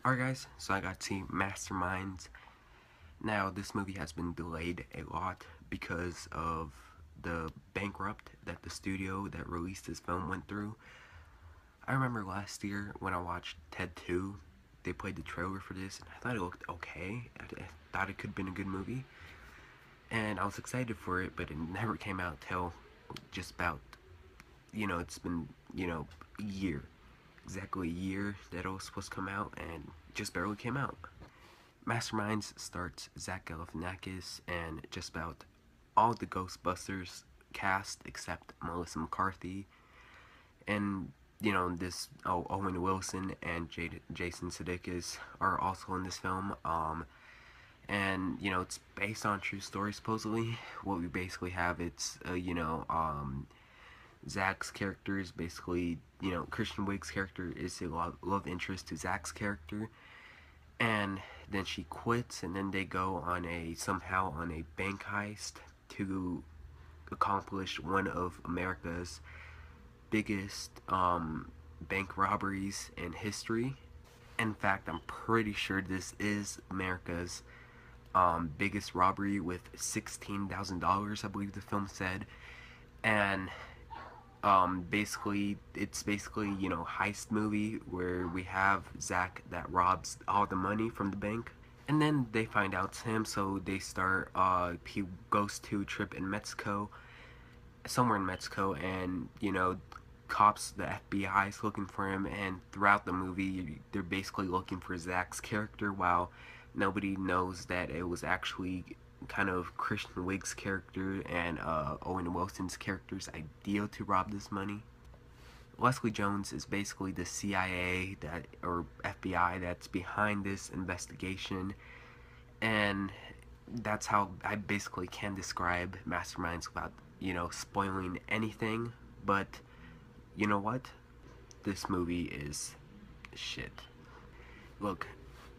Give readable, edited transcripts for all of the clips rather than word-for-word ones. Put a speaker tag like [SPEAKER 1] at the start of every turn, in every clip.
[SPEAKER 1] Alright guys, so I got to see Masterminds. Now this movie has been delayed a lot because of the bankrupt that the studio that released this film went through. I remember last year when I watched Ted 2, they played the trailer for this and I thought it looked okay. I thought it could have been a good movie. And I was excited for it, but it never came out till just about, it's been, a year. Exactly a year that it was supposed to come out and just barely came out. Masterminds starts Zach Galifianakis and just about all the Ghostbusters cast except Melissa McCarthy, and this Owen Wilson and Jason Sudeikis are also in this film. And it's based on true story supposedly. What we basically have, it's Zach's character is basically, Kristen Wiig's character is a love interest to Zach's character, and then she quits, and then they go on somehow on a bank heist to accomplish one of America's biggest bank robberies in history. In fact, I'm pretty sure this is America's biggest robbery with $16,000, I believe the film said. And it's basically, heist movie where we have Zach that robs all the money from the bank. And then they find out it's him, so they start, he goes to a trip in Mexico, somewhere in Mexico, and, cops, the FBI is looking for him, and throughout the movie, they're basically looking for Zach's character, while nobody knows that it was actually kind of Kristen Wiig's character and Owen Wilson's character's idea to rob this money. Leslie Jones is basically the CIA or FBI that's behind this investigation, and that's how I basically can describe Masterminds without, spoiling anything. But you know what? This movie is shit. Look,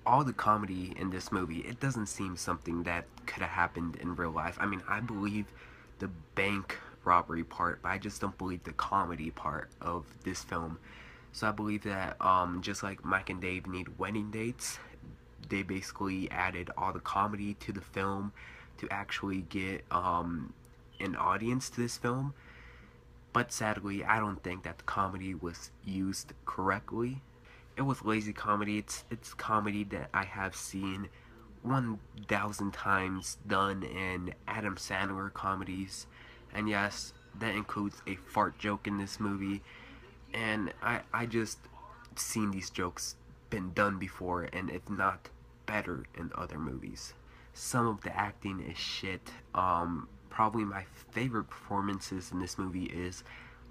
[SPEAKER 1] all the comedy in this movie, it doesn't seem something that could have happened in real life. I mean, I believe the bank robbery part, but I just don't believe the comedy part of this film. So I believe that just like Mike and Dave need wedding dates, they basically added all the comedy to the film to actually get an audience to this film. But sadly, I don't think that the comedy was used correctly. It was lazy comedy. It's comedy that I have seen 1,000 times done in Adam Sandler comedies. And yes, that includes a fart joke in this movie. And I just seen these jokes been done before, and if not better in other movies. Some of the acting is shit. Probably my favorite performances in this movie is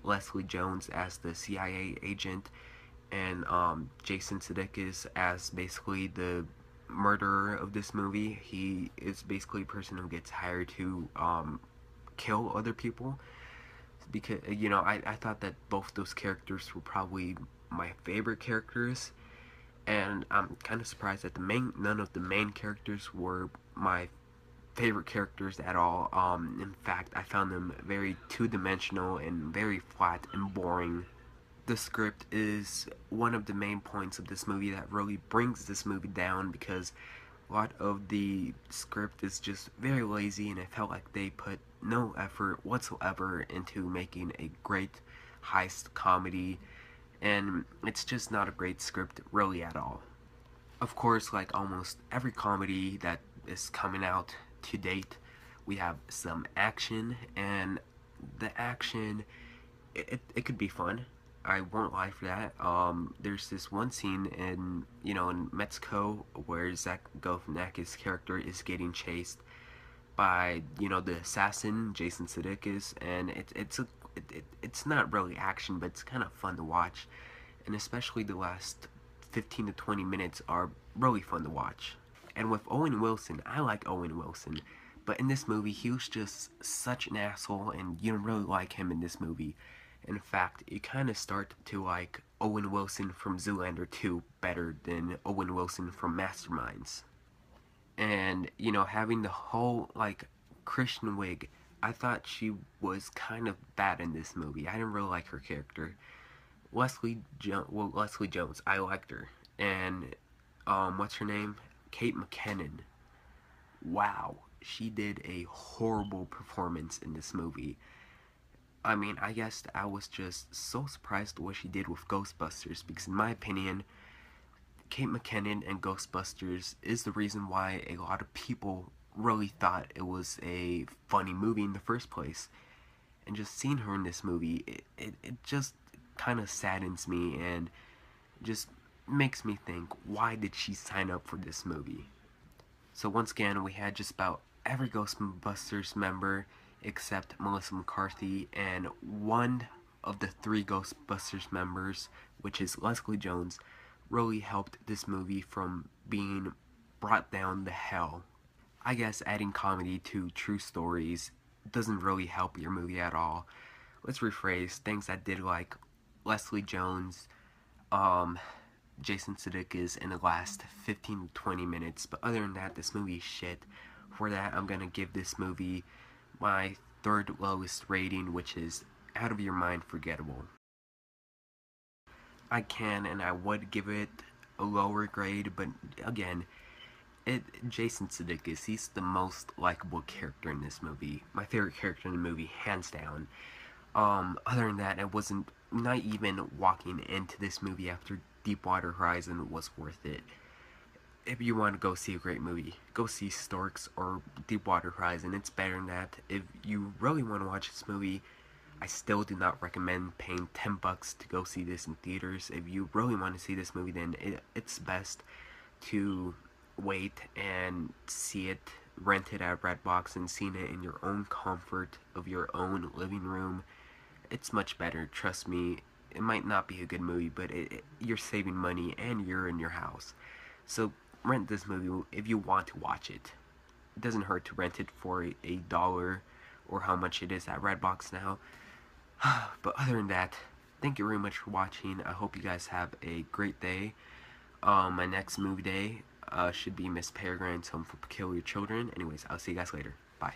[SPEAKER 1] Leslie Jones as the CIA agent, and Jason Sudeikis as basically the murderer of this movie. He is basically a person who gets hired to kill other people. Because I thought that both those characters were probably my favorite characters, and I'm kind of surprised that none of the main characters were my favorite characters at all. In fact, I found them very two-dimensional and very flat and boring. The script is one of the main points of this movie that really brings this movie down, because a lot of the script is just very lazy, and it felt like they put no effort whatsoever into making a great heist comedy, and it's just not a great script really at all. Of course, like almost every comedy that is coming out to date, we have some action, and the action, it could be fun. I won't lie for that. There's this one scene in Mexico where Zach Galifianakis' character is getting chased by the assassin Jason Sudeikis, and it's not really action, but it's kind of fun to watch, and especially the last 15 to 20 minutes are really fun to watch. And with Owen Wilson, I like Owen Wilson, but in this movie he was just such an asshole, and you don't really like him in this movie. In fact, you kind of start to like Owen Wilson from Zoolander 2 better than Owen Wilson from Masterminds. And, having the whole, Kristen Wiig, I thought she was kind of bad in this movie. I didn't really like her character. Leslie Jones, I liked her. And what's her name? Kate McKinnon. Wow, she did a horrible performance in this movie. I mean, I guess I was just so surprised what she did with Ghostbusters because, in my opinion, Kate McKinnon and Ghostbusters is the reason why a lot of people really thought it was a funny movie in the first place. And just seeing her in this movie, it just kind of saddens me and just makes me think, why did she sign up for this movie? So once again, we had just about every Ghostbusters member except Melissa McCarthy, and one of the three Ghostbusters members, which is Leslie Jones, really helped this movie from being brought down to hell. I guess adding comedy to true stories doesn't really help your movie at all. Let's rephrase things I did like Leslie Jones, um, Jason Sudeikis in the last 15 to 20 minutes. But other than that, this movie is shit. For that, I'm gonna give this movie my third lowest rating, which is out of your mind forgettable. I can and I would give it a lower grade, but again, Jason Sudeikis, he's the most likable character in this movie. My favorite character in the movie, hands down. Other than that, I wasn't not even walking into this movie after Deepwater Horizon was worth it. If you want to go see a great movie, go see Storks or Deepwater Horizon. It's better than that. If you really want to watch this movie, I still do not recommend paying $10 to go see this in theaters. If you really want to see this movie, then it's best to wait and see it, rent it at Redbox, and see it in your own comfort of your own living room. It's much better, trust me. It might not be a good movie, but you're saving money and you're in your house. So rent this movie if you want to watch it. It doesn't hurt to rent it for a dollar or how much it is at Redbox now. But other than that, thank you very much for watching. I hope you guys have a great day. My next movie day should be Miss Peregrine's Home for Peculiar Children. Anyways, I'll see you guys later. Bye.